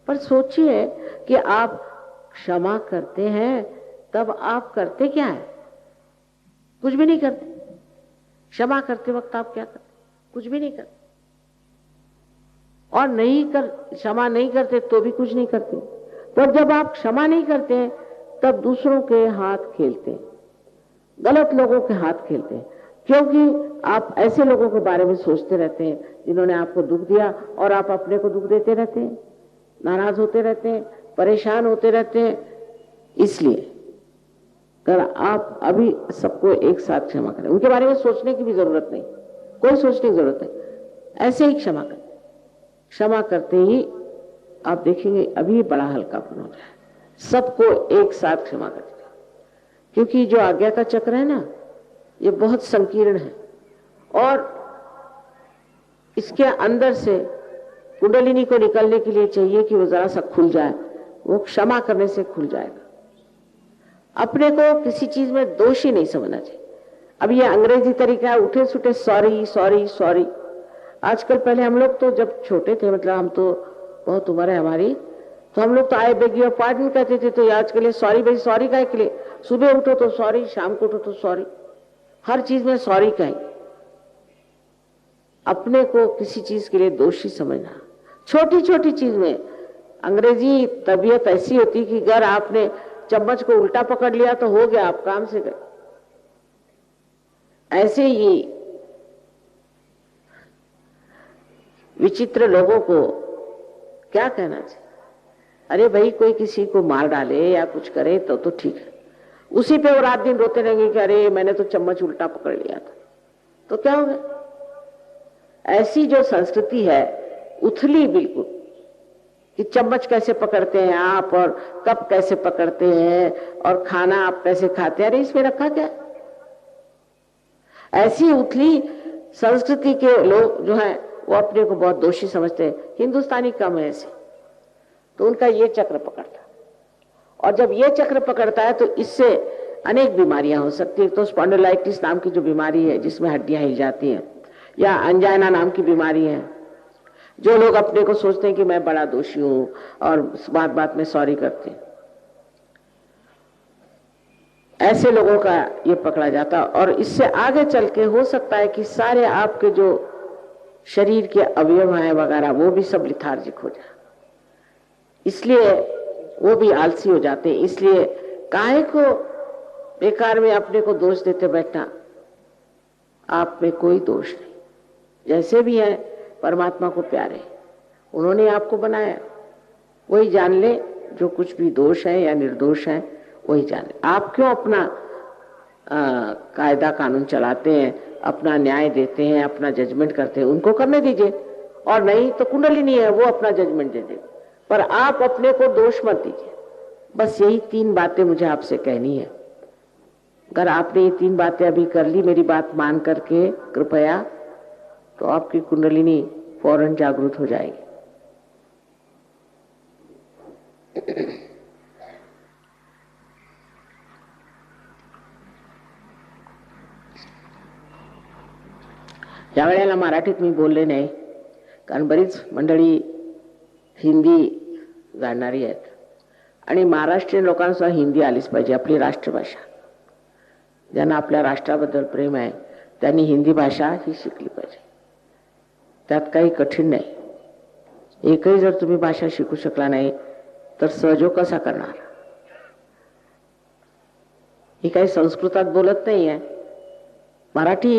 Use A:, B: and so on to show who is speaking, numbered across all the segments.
A: पर सोचिए कि आप क्षमा करते हैं तब आप करते क्या है? कुछ भी नहीं करते। क्षमा करते वक्त आप क्या करते? कुछ भी नहीं करते। और क्षमा नहीं करते तो भी कुछ नहीं करते। पर जब आप क्षमा नहीं करते तब दूसरों के हाथ खेलते हैं, गलत लोगों के हाथ खेलते हैं, क्योंकि आप ऐसे लोगों के बारे में सोचते रहते हैं जिन्होंने आपको दुख दिया और आप अपने को दुख देते रहते हैं, नाराज होते रहते हैं, परेशान होते रहते हैं। इसलिए अगर आप अभी सबको एक साथ क्षमा करें, उनके बारे में सोचने की भी जरूरत नहीं, कोई सोचने की जरूरत नहीं, ऐसे ही क्षमा करें। क्षमा करते ही आप देखेंगे अभी बड़ा हल्कापन हो जाए। सबको एक साथ क्षमा कर दीजिए, क्योंकि जो आज्ञा का चक्र है ना, ये बहुत संकीर्ण है और इसके अंदर से कुंडलिनी को निकलने के लिए चाहिए कि वो जरा सा खुल जाए। वो क्षमा करने से खुल जाएगा। अपने को किसी चीज में दोषी नहीं समझना चाहिए। अब ये अंग्रेजी तरीका है, उठे सुठे सॉरी सॉरी सॉरी। आजकल, पहले हम लोग तो जब छोटे थे, मतलब हम तो बहुत उम्र है हमारी, तो हम लोग तो आई बेग योर पार्डन कहते थे। तो आजकल ये सॉरी भाई सॉरी का के लिए, सुबह उठो तो सॉरी, शाम को उठो तो सॉरी, हर चीज में सॉरी कहेंगे। अपने को किसी चीज के लिए दोषी समझना, छोटी छोटी चीज में। अंग्रेजी तबीयत ऐसी होती कि अगर आपने चम्मच को उल्टा पकड़ लिया तो हो गया, आप काम से गए। ऐसे ही विचित्र लोगों को क्या कहना चाहिए? अरे भाई, कोई किसी को मार डाले या कुछ करे तो ठीक है, उसी पे वो रात दिन रोते रहेंगे कि अरे मैंने तो चम्मच उल्टा पकड़ लिया था। तो क्या हो गया? ऐसी जो संस्कृति है उथली बिल्कुल, कि चम्मच कैसे पकड़ते हैं आप और कप कैसे पकड़ते हैं और खाना आप कैसे खाते हैं, अरे इसमें रखा क्या? ऐसी उथली संस्कृति के लोग जो हैं वो अपने को बहुत दोषी समझते हैं। हिंदुस्तानी कम है ऐसे, तो उनका ये चक्र पकड़ता, और जब ये चक्र पकड़ता है तो इससे अनेक बीमारियां हो सकती है। तो स्पॉन्डिलाइटिस नाम की जो बीमारी है जिसमें हड्डियां हिल जाती हैं, या अंजाइना नाम की बीमारी है। जो लोग अपने को सोचते हैं कि मैं बड़ा दोषी हूं और बात बात में सॉरी करते हैं, ऐसे लोगों का ये पकड़ा जाता। और इससे आगे चल के हो सकता है कि सारे आपके जो शरीर के अवयव हैं वगैरह वो भी सब लिथार्जिक हो जाए, इसलिए वो भी आलसी हो जाते हैं। इसलिए काहे को बेकार में अपने को दोष देते बैठना? आप में कोई दोष नहीं, जैसे भी है परमात्मा को प्यारे, उन्होंने आपको बनाया, वही जान ले। जो कुछ भी दोष है या निर्दोष है वही जान ले। आप क्यों अपना कायदा कानून चलाते हैं, अपना न्याय देते हैं, अपना जजमेंट करते हैं? उनको करने दीजिए, और नहीं तो कुंडलिनी है, वो अपना जजमेंट दे दे, पर आप अपने को दोष मत दीजिए। बस यही 3 बातें मुझे आपसे कहनी है। अगर आपने ये 3 बातें अभी कर ली मेरी बात मान करके कृपया, तो आपकी कुंडलिनी फौरन जागृत हो जाएगी। या वेळेला मराठीत मी बोलले नाही, कारण बरीच मंडळी हिंदी जाणणारी आहेत आणि महाराष्ट्रीयन लोकांना हिंदी आलीच पाहिजे, आपली राष्ट्रभाषा। ज्यांना आपल्या राष्ट्राबद्दल प्रेम आहे त्यांनी हिंदी भाषा ही शिकली पाहिजे, त्यात काही कठीण नाही। एकही जर तुम्ही भाषा शिकू शकला नाही तर सहजोग कसा करणार? ही काही संस्कृतात बोलत नाही आहे, मराठी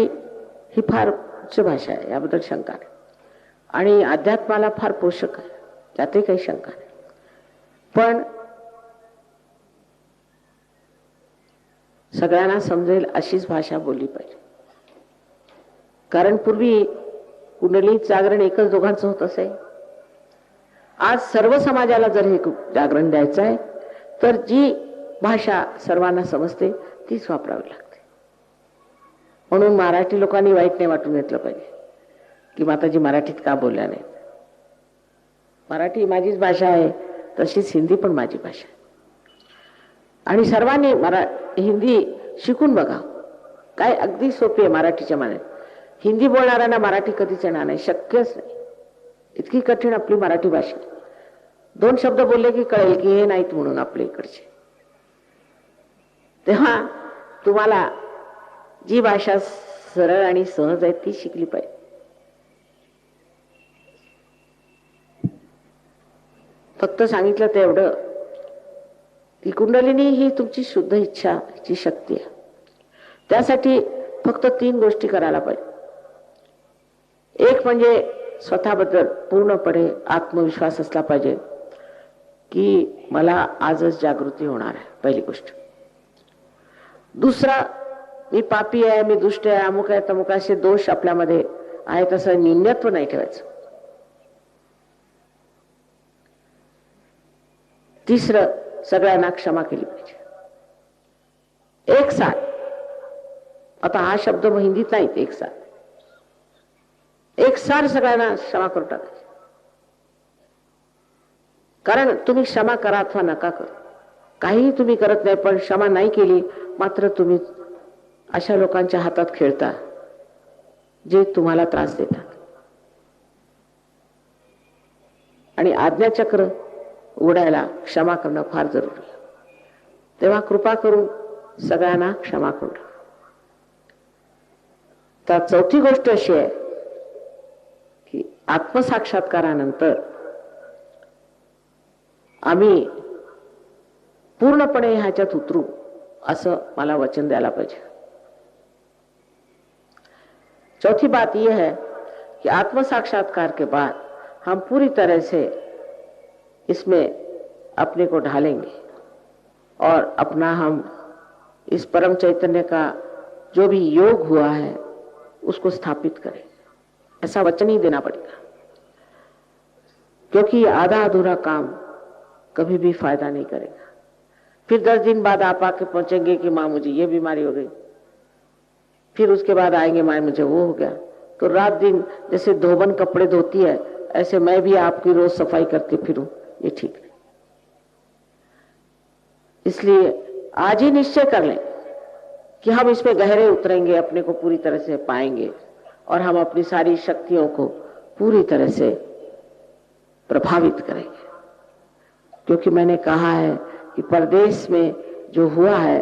A: ही फार उच्च भाषा आहे, याबद्दल शंका नाही, आणि अध्यात्माला फार पोषक आहे, त्यातही काही शंका नाही। पण सगळ्यांना समजेल अशीच भाषा बोलली पाहिजे, कारण पूर्वी कुंडली जागरण एकच दोघांचं होत असे। आज सर्व समाजाला जर हे जागरण द्यायचं आहे तर जी भाषा सर्वांना समजते तीच वापरावी लागते। म्हणून मराठी लोकांनी वाईट नाही वाटून घेतलं पाहिजे की माताजी मराठीत का बोलल्या नाहीत। मराठी माझीच भाषा आहे, तशीच हिंदी पण माझी भाषा आहे, आणि सर्वांनी हिंदी शिकून बघा। काय अगदी सोपी आहे मराठीच्या माने। हिंदी बोलणाऱ्यांना मराठी कधीच येणार नाही, शक्यच नाही, इतकी कठीण आपली मराठी भाषा। 2 शब्द बोलले की कळेल की हे नाहीत म्हणून आपल्या इकडचे. तेव्हा तुम्हाला जी भाषा सरळ आणि सहज आहे ती शिकली पाहिजे. फक्त सांगितलं ते एवढं की कुंडलिनी ही तुमची शुद्ध इच्छाची शक्ती आहे. त्यासाठी फक्त 3 गोष्टी करायला पाहिजे. एक म्हणजे स्वतःबद्दल पूर्णपणे आत्मविश्वास असला पाहिजे की मला आजच जागृती होणार आहे, पहिली गोष्ट. दुसरा, मी पापी आहे, मी दुष्ट आहे, अमुक आहे तमुक असे दोष आपल्यामध्ये आहेत असं न्यूनत्व नाही ठेवायचं. तिसरं, सगळ्यांना क्षमा केली पाहिजे. एक साथ, आता हा शब्द हिंदीत नाहीत, एक साथ सगळ्यांना क्षमा करून टाकायची. कारण तुम्ही क्षमा करा अथवा नका करा, काहीही तुम्ही करत नाही, पण क्षमा नाही केली मात्र तुम्ही अशा लोकांच्या हातात खेळता जे तुम्हाला त्रास देतात. आणि आज्ञाचक्र उघडायला क्षमा करणं फार जरुरी आहे. तेव्हा कृपा करून सगळ्यांना क्षमा करून टाका. तर चौथी गोष्ट अशी आहे की आत्मसाक्षात्कारानंतर आम्ही पूर्णपणे ह्याच्यात उतरू असं मला वचन द्यायला पाहिजे. चौथी बात यह है कि आत्मसाक्षात्कार के बाद हम पूरी तरह से इसमें अपने को ढालेंगे और अपना हम इस परम चैतन्य का जो भी योग हुआ है उसको स्थापित करें, ऐसा वचन ही देना पड़ेगा. क्योंकि आधा अधूरा काम कभी भी फायदा नहीं करेगा. फिर 10 दिन बाद आप आके पहुंचेंगे कि माँ मुझे ये बीमारी हो गई, फिर उसके बाद आएंगे माँ मुझे वो हो गया. तो रात दिन जैसे धोबन कपड़े धोती है ऐसे मैं भी आपकी रोज सफाई करती फिरूं, ये ठीक नहीं. इसलिए आज ही निश्चय कर लें कि हम इसमें गहरे उतरेंगे, अपने को पूरी तरह से पाएंगे और हम अपनी सारी शक्तियों को पूरी तरह से प्रभावित करेंगे. क्योंकि मैंने कहा है कि परदेश में जो हुआ है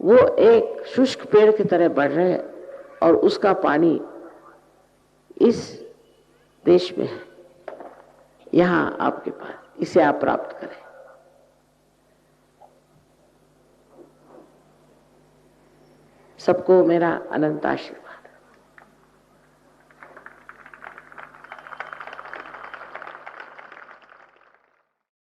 A: वो एक शुष्क पेड़ की तरह बढ़ रहे हैं और उसका पानी इस देश में है, यहां आपके पास, इसे आप प्राप्त करें. सबको मेरा अनंत आशीर्वाद.